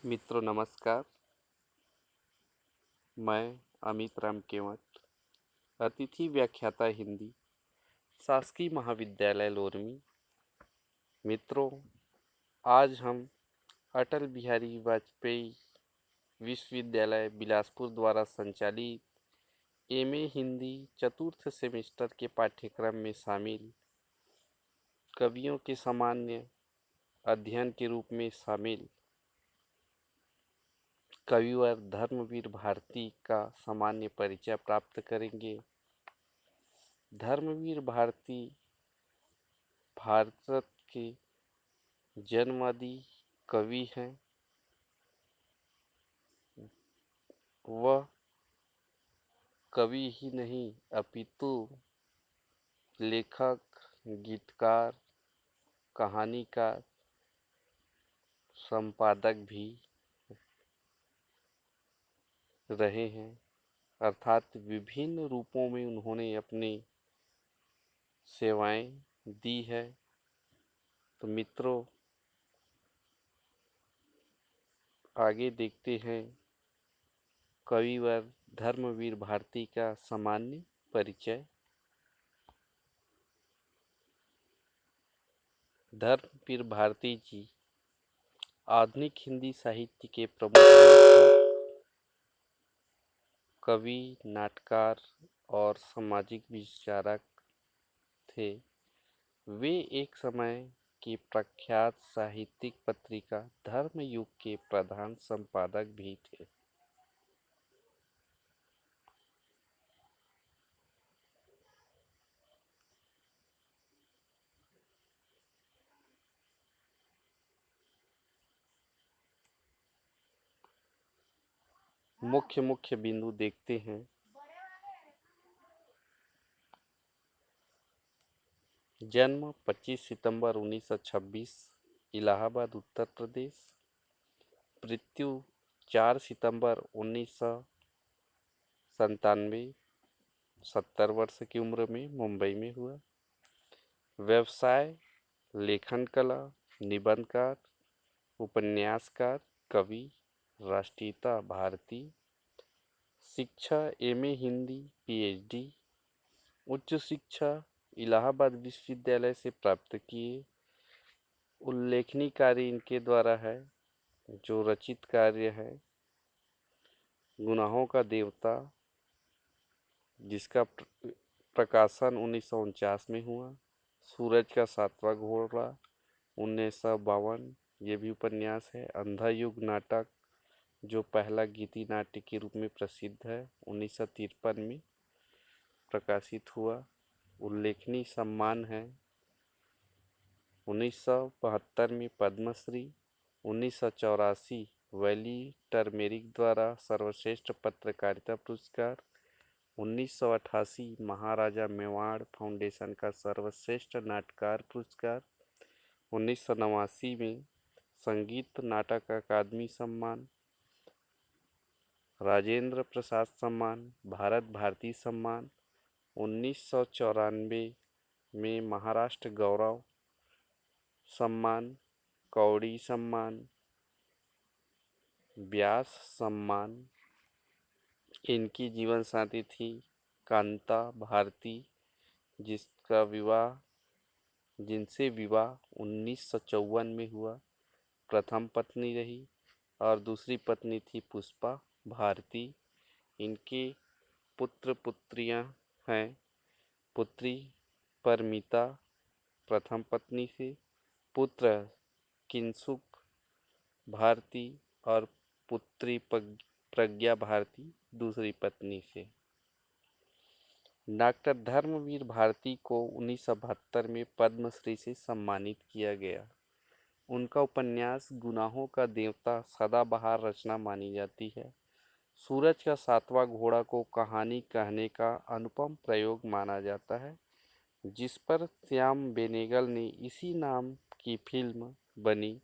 मित्रों नमस्कार। मैं अमित राम केवट, अतिथि व्याख्याता हिंदी, शासकीय महाविद्यालय लोरमी। मित्रों, आज हम अटल बिहारी वाजपेयी विश्वविद्यालय बिलासपुर द्वारा संचालित एमए हिंदी चतुर्थ सेमेस्टर के पाठ्यक्रम में शामिल कवियों के सामान्य अध्ययन के रूप में शामिल कविवर धर्मवीर भारती का सामान्य परिचय प्राप्त करेंगे। धर्मवीर भारती भारत के जन्मवादी कवि हैं। वह कवि ही नहीं अपितु लेखक, गीतकार, कहानीकार, संपादक भी रहे हैं। अर्थात विभिन्न रूपों में उन्होंने अपनी सेवाएं दी है। तो मित्रों, आगे देखते हैं कविवर धर्मवीर भारती का सामान्य परिचय। धर्मवीर भारती जी आधुनिक हिंदी साहित्य के प्रमुख लेखक, कवि, नाटककार और सामाजिक विचारक थे। वे एक समय की प्रख्यात साहित्यिक पत्रिका धर्मयुग के प्रधान संपादक भी थे। मुख्य बिंदु देखते हैं। जन्म 25 सितंबर 1926, इलाहाबाद उत्तर प्रदेश। मृत्यु 4 सितंबर 1997, 70 वर्ष की उम्र में मुंबई में हुआ। व्यवसाय लेखन कला, निबंधकार, उपन्यासकार, कवि, राष्ट्रीयता भारतीय। शिक्षा एमए हिंदी, पीएचडी। उच्च शिक्षा इलाहाबाद विश्वविद्यालय से प्राप्त किए। उल्लेखनीय कार्य इनके द्वारा है जो रचित कार्य है गुनाहों का देवता, जिसका प्रकाशन 1949 में हुआ। सूरज का सातवां घोड़ा 1952, ये भी उपन्यास है। अंधा युग नाटक, जो पहला गीति नाट्य के रूप में प्रसिद्ध है, 1953 में प्रकाशित हुआ। उल्लेखनीय सम्मान है 1972 में पद्मश्री, 1984 वैली टर्मेरिक द्वारा सर्वश्रेष्ठ पत्रकारिता पुरस्कार, 1988 महाराजा मेवाड़ फाउंडेशन का सर्वश्रेष्ठ नाटककार पुरस्कार, 1989 में संगीत नाटक अकादमी सम्मान, राजेंद्र प्रसाद सम्मान, भारत भारती सम्मान, 1994 में महाराष्ट्र गौरव सम्मान, कौड़ी सम्मान, व्यास सम्मान। इनकी जीवन साथी थी कांता भारती, जिनसे विवाह 1954 में हुआ। प्रथम पत्नी रही और दूसरी पत्नी थी पुष्पा भारती। इनके पुत्र पुत्रियां हैं। पुत्री परमिता प्रथम पत्नी से, पुत्र किंसुक भारती और पुत्री प्रज्ञा भारती दूसरी पत्नी से। डॉक्टर धर्मवीर भारती को 1972 में पद्मश्री से सम्मानित किया गया। उनका उपन्यास गुनाहों का देवता सदाबहार रचना मानी जाती है। सूरज का सातवां घोड़ा को कहानी कहने का अनुपम प्रयोग माना जाता है, जिस पर श्याम बेनेगल ने इसी नाम की फिल्म बनी।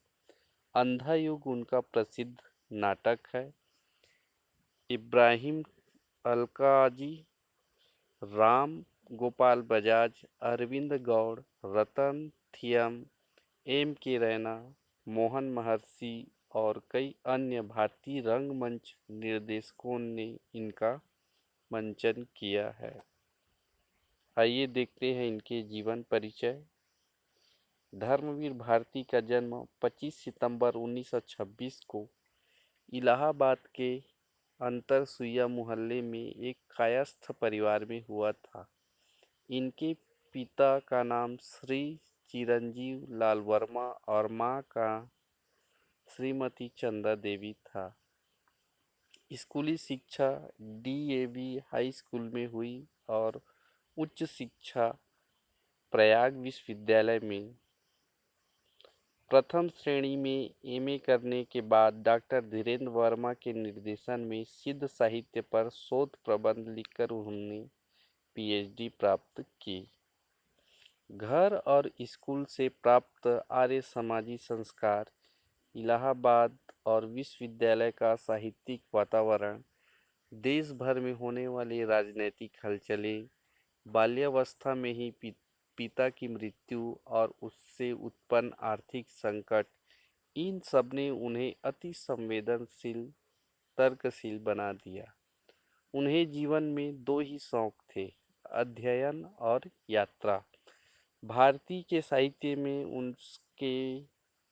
अंधा युग उनका प्रसिद्ध नाटक है। इब्राहिम अलकाजी, राम गोपाल बजाज, अरविंद गौड़, रतन थियम, एम के रैना, मोहन महर्षि और कई अन्य भारतीय रंगमंच निर्देशकों ने इनका मंचन किया है। आइए देखते हैं इनके जीवन परिचय। धर्मवीर भारती का जन्म 25 सितंबर 1926 को इलाहाबाद के अंतरसुईया मोहल्ले में एक कायस्थ परिवार में हुआ था। इनके पिता का नाम श्री चिरंजीव लाल वर्मा और मां का श्रीमती चंदा देवी था। स्कूली शिक्षा डीएवी हाई स्कूल में हुई और उच्च शिक्षा प्रयाग विश्वविद्यालय में। प्रथम श्रेणी में एमए करने के बाद डॉक्टर धीरेन्द्र वर्मा के निर्देशन में सिद्ध साहित्य पर शोध प्रबंध लिखकर उन्होंने पीएचडी प्राप्त की। घर और स्कूल से प्राप्त आर्य समाजी संस्कार, इलाहाबाद और विश्वविद्यालय का साहित्यिक वातावरण, देश भर में होने वाली राजनीतिक हलचलें, बाल्यावस्था में ही पिता की मृत्यु और उससे उत्पन्न आर्थिक संकट, इन सब ने उन्हें अति संवेदनशील, तर्कशील बना दिया। उन्हें जीवन में दो ही शौक थे, अध्ययन और यात्रा। भारती के साहित्य में उनके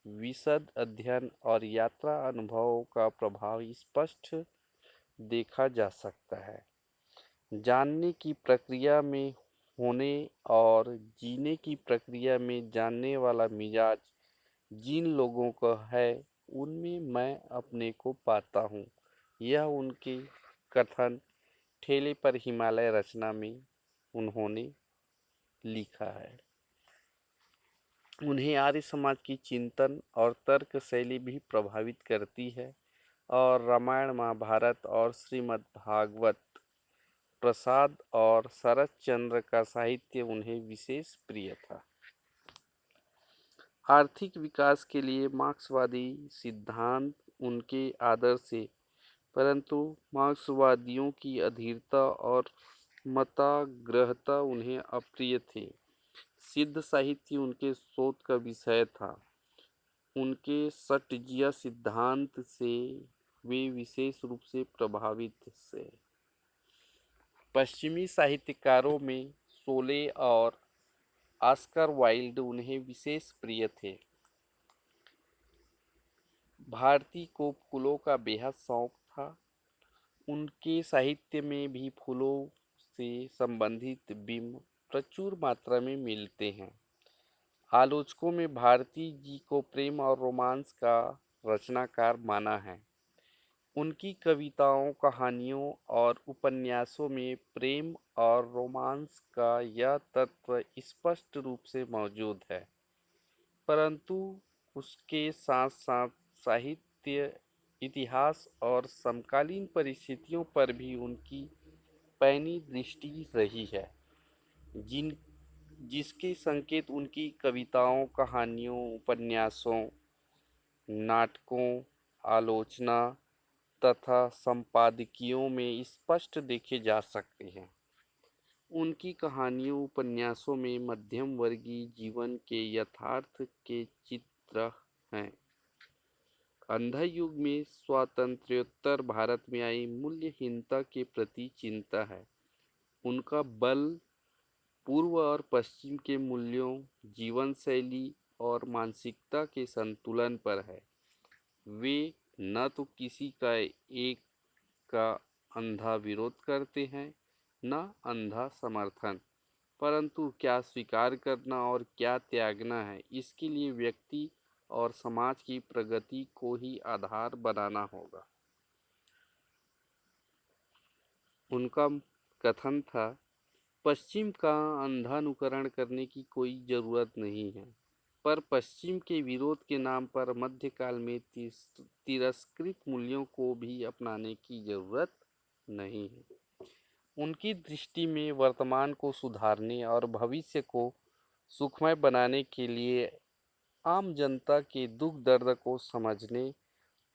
विशद अध्ययन और यात्रा अनुभवों का प्रभाव स्पष्ट देखा जा सकता है। जानने की प्रक्रिया में होने और जीने की प्रक्रिया में जानने वाला मिजाज जिन लोगों का है, उनमें मैं अपने को पाता हूँ। यह उनके कथन ठेले पर हिमालय रचना में उन्होंने लिखा है। उन्हें आर्य समाज की चिंतन और तर्क शैली भी प्रभावित करती है और रामायण, महाभारत और श्रीमद् भागवत प्रसाद और शरत चंद्र का साहित्य उन्हें विशेष प्रिय था। आर्थिक विकास के लिए मार्क्सवादी सिद्धांत उनके आदर्श थे, परंतु मार्क्सवादियों की अधीरता और मताग्रहता उन्हें अप्रिय थे। सिद्ध साहित्य उनके शोध का विषय था। उनके षट्जिया सिद्धांत से वे विशेष रूप से प्रभावित थे। पश्चिमी साहित्यकारों में शोले और ऑस्कर वाइल्ड उन्हें विशेष प्रिय थे। भारती को फूलों का बेहद शौक था। उनके साहित्य में भी फूलों से संबंधित बिंब प्रचुर मात्रा में मिलते हैं। आलोचकों में भारती जी को प्रेम और रोमांस का रचनाकार माना है। उनकी कविताओं, कहानियों और उपन्यासों में प्रेम और रोमांस का यह तत्व स्पष्ट रूप से मौजूद है, परंतु उसके साथ साथ साहित्य, इतिहास और समकालीन परिस्थितियों पर भी उनकी पैनी दृष्टि रही है, जिसके संकेत उनकी कविताओं, कहानियों, उपन्यासों, नाटकों, आलोचना तथा संपादकीयों में स्पष्ट देखे जा सकते हैं। उनकी कहानियों, उपन्यासों में मध्यम वर्गीय जीवन के यथार्थ के चित्र हैं। अंधा युग में स्वातंत्र्योत्तर भारत में आई मूल्यहीनता के प्रति चिंता है। उनका बल पूर्व और पश्चिम के मूल्यों, जीवन शैली और मानसिकता के संतुलन पर है। वे न तो किसी का एक का अंधा विरोध करते हैं, न अंधा समर्थन, परंतु क्या स्वीकार करना और क्या त्यागना है, इसके लिए व्यक्ति और समाज की प्रगति को ही आधार बनाना होगा। उनका कथन था, पश्चिम का अंधा अनुकरण करने की कोई जरूरत नहीं है, पर पश्चिम के विरोध के नाम पर मध्यकाल में तिरस्कृत मूल्यों को भी अपनाने की जरूरत नहीं है। उनकी दृष्टि में वर्तमान को सुधारने और भविष्य को सुखमय बनाने के लिए आम जनता के दुख दर्द को समझने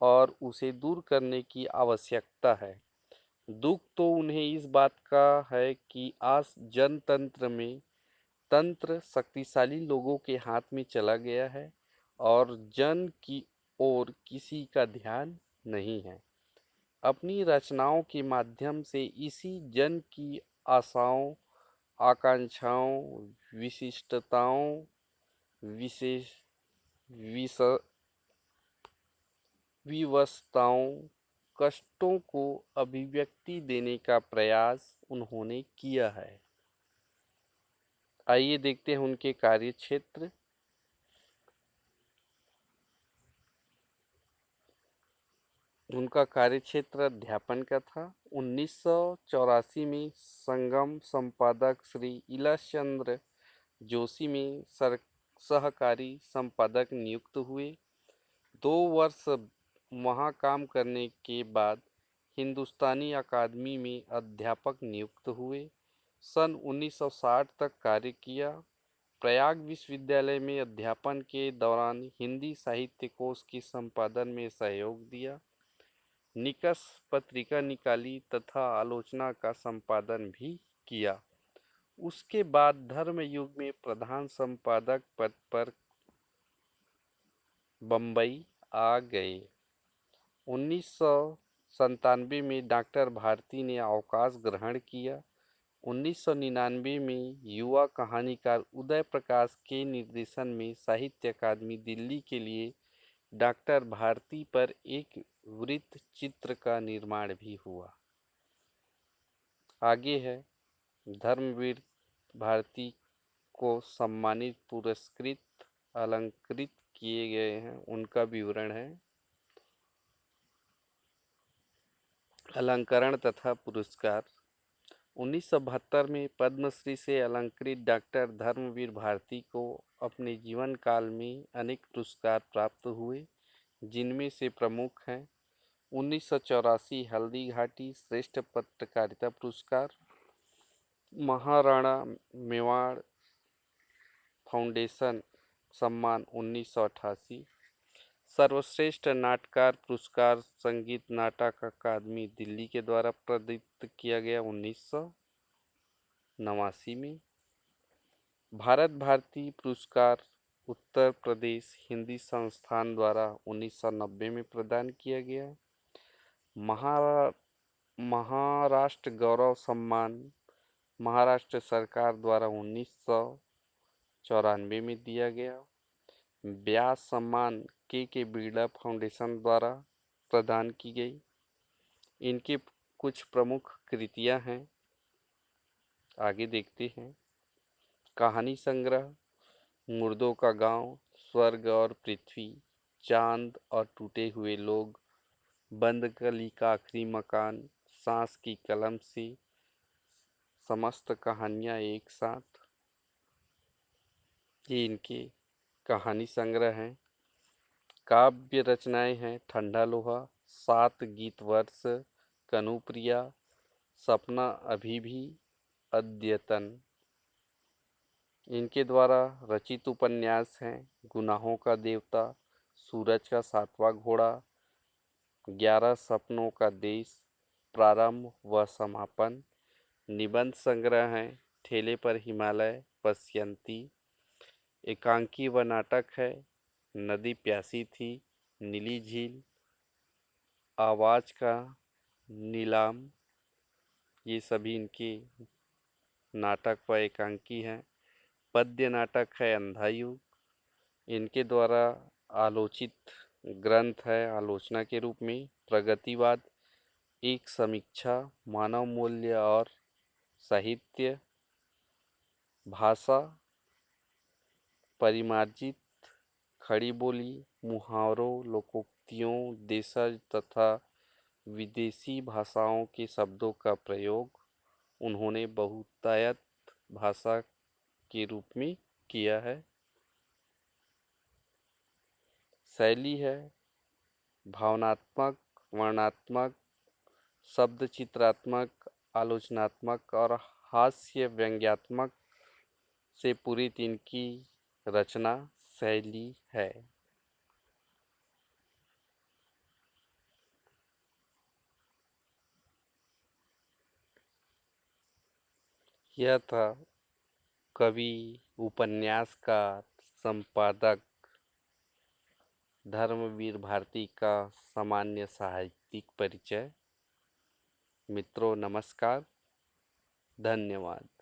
और उसे दूर करने की आवश्यकता है। दुख तो उन्हें इस बात का है कि आज जनतंत्र में तंत्र शक्तिशाली लोगों के हाथ में चला गया है और जन की ओर किसी का ध्यान नहीं है। अपनी रचनाओं के माध्यम से इसी जन की आशाओं, आकांक्षाओं, विशिष्टताओं, विशेष विस विवशताओं, कष्टों को अभिव्यक्ति देने का प्रयास उन्होंने किया है। आइए देखते हैं उनके कार्यक्षेत्र। उनका कार्यक्षेत्र अध्यापन का था। 1984 में संगम संपादक श्री इलाशचंद्र जोशी में सहकारी संपादक नियुक्त हुए। 2 वर्ष वहाँ काम करने के बाद हिंदुस्तानी अकादमी में अध्यापक नियुक्त हुए। सन 1960 तक कार्य किया। प्रयाग विश्वविद्यालय में अध्यापन के दौरान हिंदी साहित्य कोश के संपादन में सहयोग दिया। निकष पत्रिका निकाली तथा आलोचना का संपादन भी किया। उसके बाद धर्मयुग में प्रधान संपादक पद पर बम्बई आ गए। 1997 में डॉक्टर भारती ने अवकाश ग्रहण किया। 1999 में युवा कहानीकार उदय प्रकाश के निर्देशन में साहित्य अकादमी दिल्ली के लिए डॉक्टर भारती पर एक वृत्त चित्र का निर्माण भी हुआ। आगे है धर्मवीर भारती को सम्मानित, पुरस्कृत, अलंकृत किए गए हैं, उनका विवरण है। अलंकरण तथा पुरस्कार। 1972 में पद्मश्री से अलंकृत डॉक्टर धर्मवीर भारती को अपने जीवन काल में अनेक पुरस्कार प्राप्त हुए, जिनमें से प्रमुख हैं 1984 हल्दी घाटी श्रेष्ठ पत्रकारिता पुरस्कार, महाराणा मेवाड़ फाउंडेशन सम्मान 1988, सर्वश्रेष्ठ नाटककार पुरस्कार संगीत नाटक अकादमी दिल्ली के द्वारा प्रदत्त किया गया 1989 में। भारत भारती पुरस्कार उत्तर प्रदेश हिंदी संस्थान द्वारा 1990 में प्रदान किया गया। महाराष्ट्र गौरव सम्मान महाराष्ट्र सरकार द्वारा 1994 में दिया गया। व्यास सम्मान के बिरला फाउंडेशन द्वारा प्रदान की गई। इनकी कुछ प्रमुख कृतियां हैं, आगे देखते हैं। कहानी संग्रह, मुर्दों का गांव, स्वर्ग और पृथ्वी, चांद और टूटे हुए लोग, बंद गली का आखिरी मकान, सांस की कलम से, समस्त कहानियां एक साथ, ये इनके कहानी संग्रह हैं। काव्य रचनाएं हैं ठंडा लोहा, 7 गीत वर्ष, कनुप्रिया, सपना अभी भी, अद्यतन। इनके द्वारा रचित उपन्यास हैं गुनाहों का देवता, सूरज का 7वां घोड़ा, 11 सपनों का देश, प्रारंभ व समापन। निबंध संग्रह हैं ठेले पर हिमालय, पश्यंती, एकांकी व नाटक है नदी प्यासी थी, नीली झील, आवाज का नीलाम। ये सभी इनके नाटक व एकांकी हैं। पद्य नाटक है अंधा युग, इनके द्वारा आलोचित ग्रंथ है आलोचना के रूप में प्रगतिवाद, एक समीक्षा, मानव मूल्य और साहित्य, भाषा परिमार्जित, खड़ी बोली, मुहावरों, लोकोक्तियों, देशज तथा विदेशी भाषाओं के शब्दों का प्रयोग उन्होंने बहुतायत भाषा के रूप में किया है। शैली है भावनात्मक, वर्णनात्मक, शब्द चित्रात्मक, आलोचनात्मक और हास्य व्यंग्यात्मक से पूरित इनकी रचना शैली है। यह था कवि, उपन्यासकार, संपादक धर्मवीर भारती का सामान्य साहित्यिक परिचय। मित्रों नमस्कार, धन्यवाद।